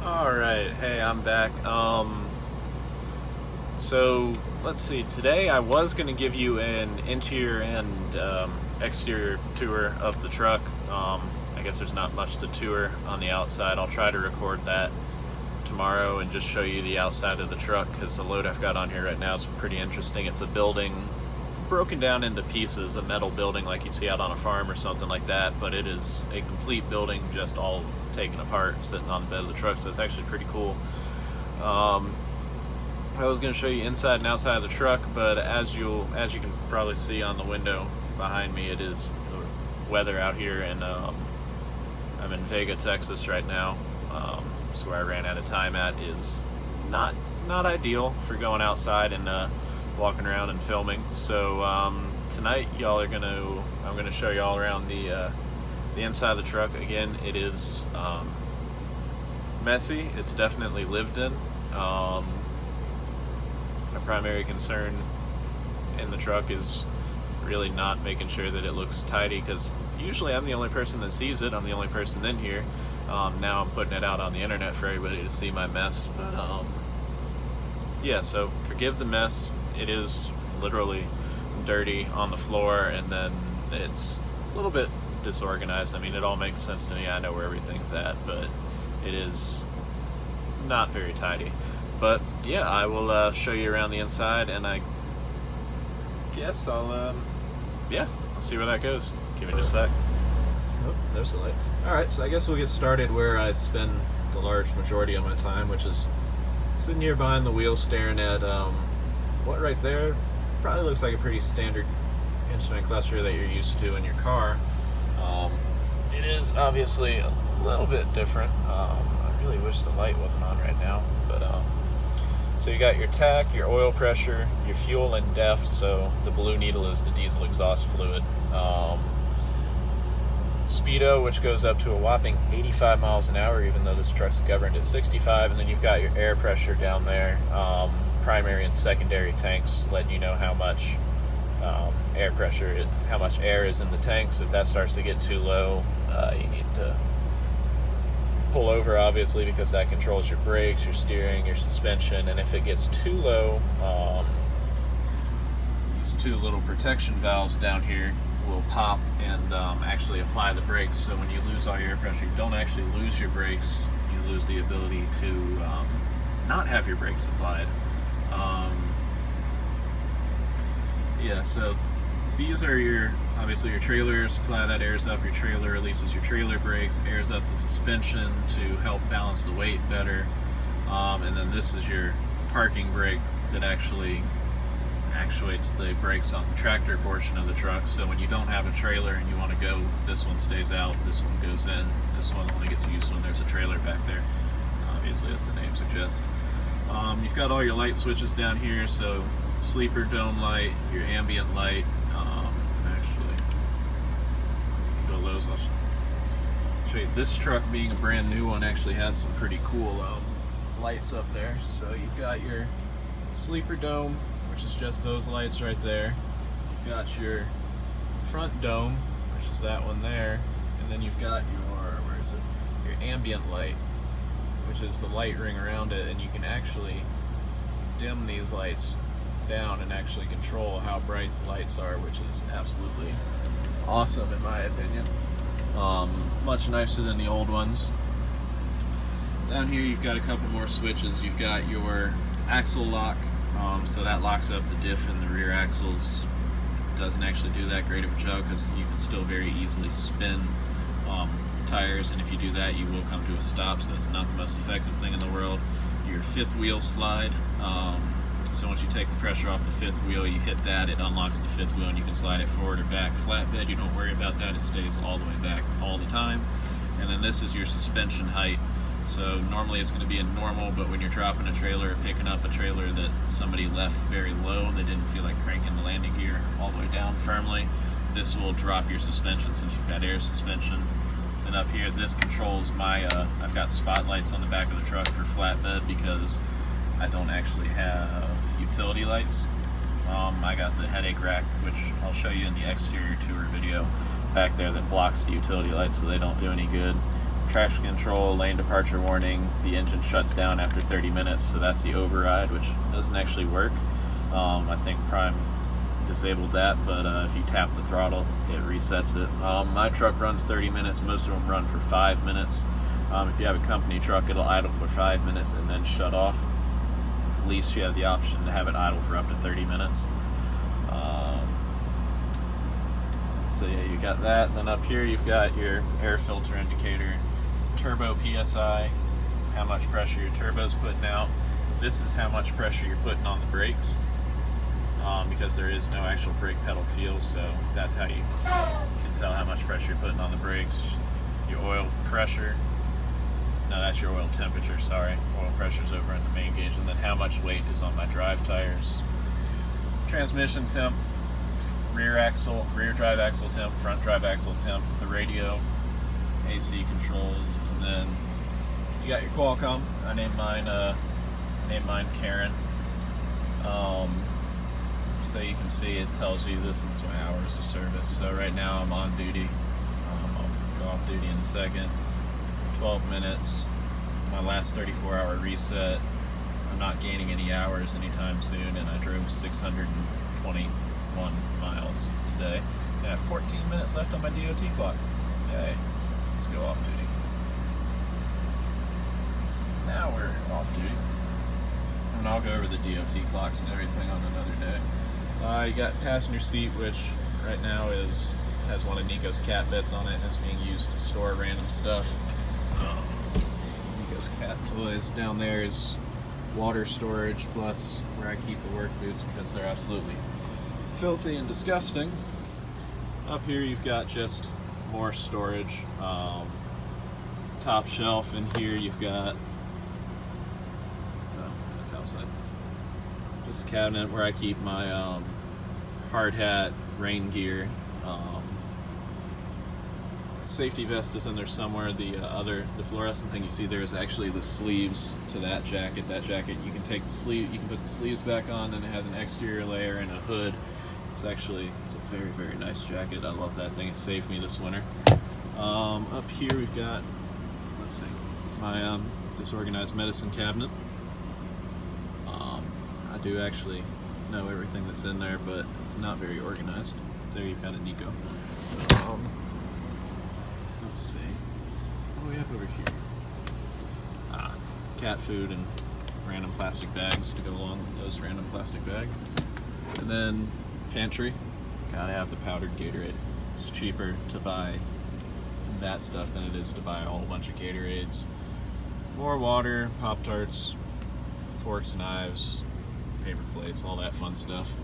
Alright, hey, I'm back. So let's see, today I was going to give you an interior and exterior tour of the truck. I guess there's not much to tour on the outside. I'll try to record that tomorrow and just show you the outside of the truck, because the load I've got on here right now is pretty interesting. It's a building broken down into pieces, a metal building like you'd see out on a farm or something like that, but it is a complete building just all taken apart, sitting on the bed of the truck, so it's actually pretty cool. I was going to show you inside and outside of the truck, but as you can probably see on the window behind me, it is the weather out here, and I'm in Vega, Texas right now. So where I ran out of time at is not ideal for going outside and walking around and filming. So tonight I'm gonna show y'all around the inside of the truck. Again, it is messy. It's definitely lived in. My primary concern in the truck is really not making sure that it looks tidy, because usually I'm the only person that sees it. I'm the only person in here. Now I'm putting it out on the internet for everybody to see my mess, but yeah, so forgive the mess. It is literally dirty on the floor, and then it's a little bit disorganized. I mean, it all makes sense to me. I know where everything's at, but it is not very tidy. But yeah, I will show you around the inside, and I guess I'll see where that goes. Give me just a sec. Oh, there's the light. Alright, so I guess we'll get started where I spend the large majority of my time, which is sitting here behind the wheel staring at what right there probably looks like a pretty standard instrument cluster that you're used to in your car. It is obviously a little bit different. I really wish the light wasn't on right now, but so you got your tach, your oil pressure, your fuel and def, so the blue needle is the diesel exhaust fluid. Speedo, which goes up to a whopping 85 miles an hour, even though this truck's governed at 65, and then you've got your air pressure down there, primary and secondary tanks, letting you know how much air pressure, how much air is in the tanks. If that starts to get too low, you need to pull over, obviously, because that controls your brakes, your steering, your suspension, and if it gets too low, these two little protection valves down here will pop and actually apply the brakes. So when you lose all your air pressure, you don't actually lose your brakes, you lose the ability to not have your brakes applied. Yeah, so these are obviously your trailer supply that airs up your trailer, releases your trailer brakes, airs up the suspension to help balance the weight better, and then this is your parking brake that actually actuates the brakes on the tractor portion of the truck. So when you don't have a trailer and you want to go, this one stays out, this one goes in. This one only gets used when there's a trailer back there, obviously, as the name suggests. You've got all your light switches down here, so sleeper dome light, your ambient light, actually go those. I'll show you. This truck, being a brand new one, actually has some pretty cool lights up there. So you've got your sleeper dome, which is just those lights right there. You've got your front dome, which is that one there, and then you've got your ambient light, which is the light ring around it, and you can actually dim these lights down and actually control how bright the lights are, which is absolutely awesome in my opinion. Much nicer than the old ones. Down here you've got a couple more switches. You've got your axle lock, so that locks up the diff in the rear axles. Doesn't actually do that great of a job, because you can still very easily spin tires, and if you do that you will come to a stop, so it's not the most effective thing in the world. Your fifth wheel slide, so once you take the pressure off the fifth wheel, you hit that, it unlocks the fifth wheel and you can slide it forward or back. Flatbed, you don't worry about that, it stays all the way back all the time. And then this is your suspension height. So normally it's going to be a normal, but when you're dropping a trailer or picking up a trailer that somebody left very low, they didn't feel like cranking the landing gear all the way down firmly, this will drop your suspension since you've got air suspension. Then up here, this controls my, I've got spotlights on the back of the truck for flatbed because I don't actually have utility lights. I got the headache rack, which I'll show you in the exterior tour video back there, that blocks the utility lights so they don't do any good. traction control, lane departure warning, the engine shuts down after 30 minutes, so that's the override, which doesn't actually work. I think Prime disabled that, but if you tap the throttle, it resets it. My truck runs 30 minutes, most of them run for 5 minutes. If you have a company truck, it'll idle for 5 minutes and then shut off. At least you have the option to have it idle for up to 30 minutes. So yeah, you got that. Then up here you've got your air filter indicator, turbo PSI, how much pressure your turbo's putting out. This is how much pressure you're putting on the brakes, because there is no actual brake pedal feel, so that's how you can tell how much pressure you're putting on the brakes. Your oil pressure, no, that's your oil temperature, sorry. Oil pressure's over in the main gauge, and then how much weight is on my drive tires. Transmission temp, rear drive axle temp, front drive axle temp, the radio, AC controls, and then you got your Qualcomm. I named mine Karen. So you can see it tells you this is my hours of service. So right now I'm on duty. I'll go off duty in a second. 12 minutes. My last 34-hour reset. I'm not gaining any hours anytime soon, and I drove 621 miles today. And I have 14 minutes left on my DOT clock. Yay. Let's go off duty. So now we're off duty. And I'll go over the DOT clocks and everything on another day. You got passenger seat, which right now has one of Nico's cat beds on it and is being used to store random stuff. Nico's cat toys. Down there is water storage, plus where I keep the work boots because they're absolutely filthy and disgusting. Up here you've got just more storage. Top shelf, and here you've got, that's outside, just a cabinet where I keep my hard hat, rain gear. Safety vest is in there somewhere. The fluorescent thing you see there is actually the sleeves to that jacket. That jacket, you can take the sleeve, you can put the sleeves back on, and it has an exterior layer and a hood. It's a very, very nice jacket. I love that thing. It saved me this winter. Up here we've got, let's see, my disorganized medicine cabinet. I do actually know everything that's in there, but it's not very organized. There you've got a Nico. Let's see, what do we have over here? Cat food and random plastic bags to go along with those random plastic bags. And then pantry, gotta have the powdered Gatorade. It's cheaper to buy that stuff than it is to buy a whole bunch of Gatorades. More water, Pop-Tarts, forks, knives, paper plates, all that fun stuff.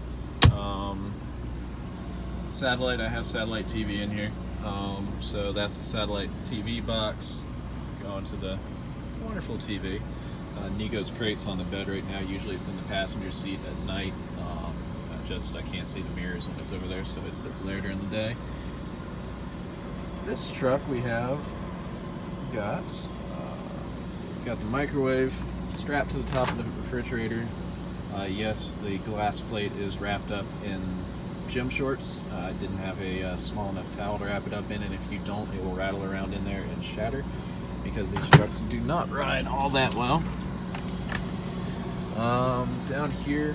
Satellite, I have satellite TV in here. So that's the satellite TV box. Go into the wonderful TV. Nico's crate's on the bed right now. Usually it's in the passenger seat at night. I can't see the mirrors when it's over there, so it sits there during the day. This truck we've got the microwave strapped to the top of the refrigerator. Yes, the glass plate is wrapped up in gym shorts. I didn't have a small enough towel to wrap it up in, and if you don't, it will rattle around in there and shatter because these trucks do not ride all that well. Down here,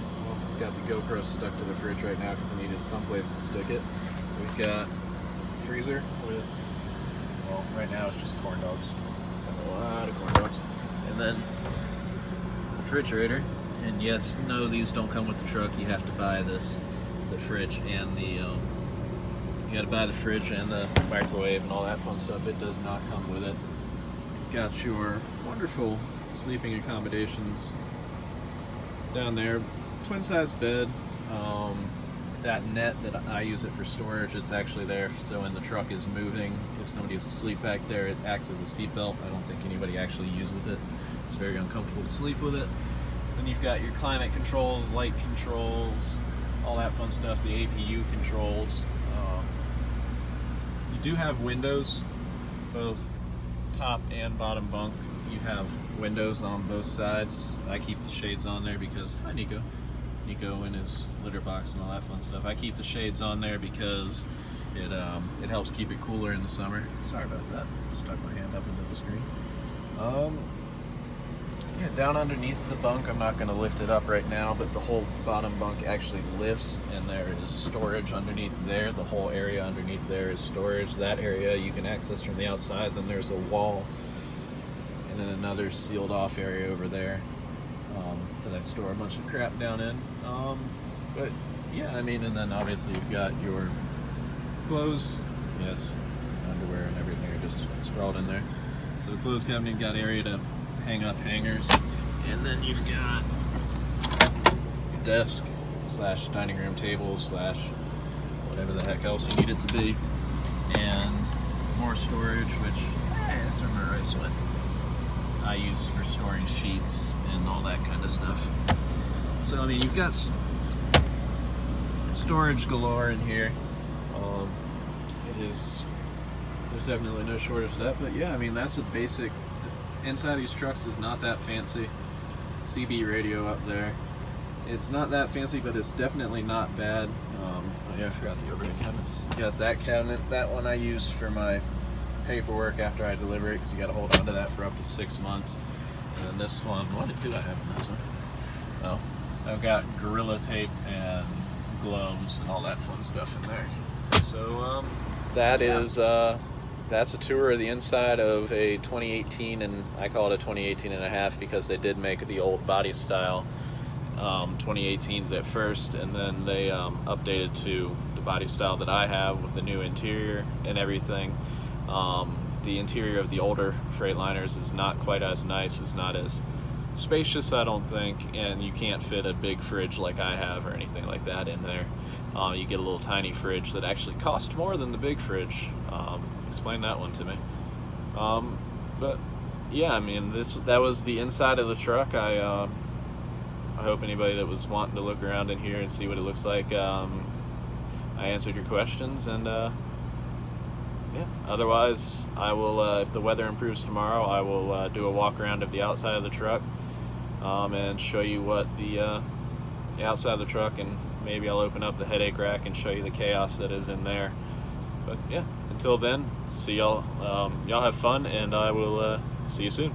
we've got the GoPro stuck to the fridge right now because I needed someplace to stick it. We've got a freezer with, well, right now it's just corn dogs. Got a lot of corn dogs. And then refrigerator. And yes, no, these don't come with the truck. You have to buy the fridge and you gotta buy the fridge and the microwave and all that fun stuff. It does not come with it. Got your wonderful sleeping accommodations down there. Twin size bed. That net that I use it for storage, it's actually there so when the truck is moving, if somebody's asleep back there, it acts as a seat belt. I don't think anybody actually uses it. It's very uncomfortable to sleep with it. Then you've got your climate controls, light controls, all that fun stuff, the APU controls. You do have windows, both top and bottom bunk. You have windows on both sides. I keep the shades on there because, hi Nico in his litter box and all that fun stuff. I keep the shades on there because It helps keep it cooler in the summer. Sorry about that. Stuck my hand up into the screen. Yeah, down underneath the bunk, I'm not going to lift it up right now, but the whole bottom bunk actually lifts, and there is storage underneath there. The whole area underneath there is storage. That area you can access from the outside. Then there's a wall, and then another sealed off area over there that I store a bunch of crap down in. But yeah, I mean, and then obviously you've got your clothes, yes, underwear and everything are just sprawled in there. So the clothes cabinet got area to hang up hangers, and then you've got your desk slash dining room table slash whatever the heck else you need it to be, and more storage, which that's where I sweat. I use for storing sheets and all that kind of stuff. So I mean, you've got storage galore in here. There's definitely no shortage of that, but yeah, I mean, that's a basic. Inside these trucks is not that fancy. CB radio up there. It's not that fancy, but it's definitely not bad. Oh yeah, I forgot the overhead cabinets. Got that cabinet. That one I use for my paperwork after I deliver it, because you got to hold on to that for up to 6 months. And then this one, what do I have in this one? Oh, I've got Gorilla Tape and gloves and all that fun stuff in there. So that's a tour of the inside of a 2018, and I call it a 2018 and a half because they did make the old body style 2018s at first, and then they updated to the body style that I have with the new interior and everything. The interior of the older Freightliners is not quite as nice. It's not as spacious, I don't think, and you can't fit a big fridge like I have or anything like that in there. You get a little tiny fridge that actually costs more than the big fridge. Explain that one to me. But yeah, I mean, that was the inside of the truck. I hope anybody that was wanting to look around in here and see what it looks like, I answered your questions, and yeah, otherwise I will, if the weather improves tomorrow, I will do a walk around of the outside of the truck and show you what the outside of the truck, and maybe I'll open up the headache rack and show you the chaos that is in there. But yeah, until then, see y'all. Y'all have fun, and I will see you soon.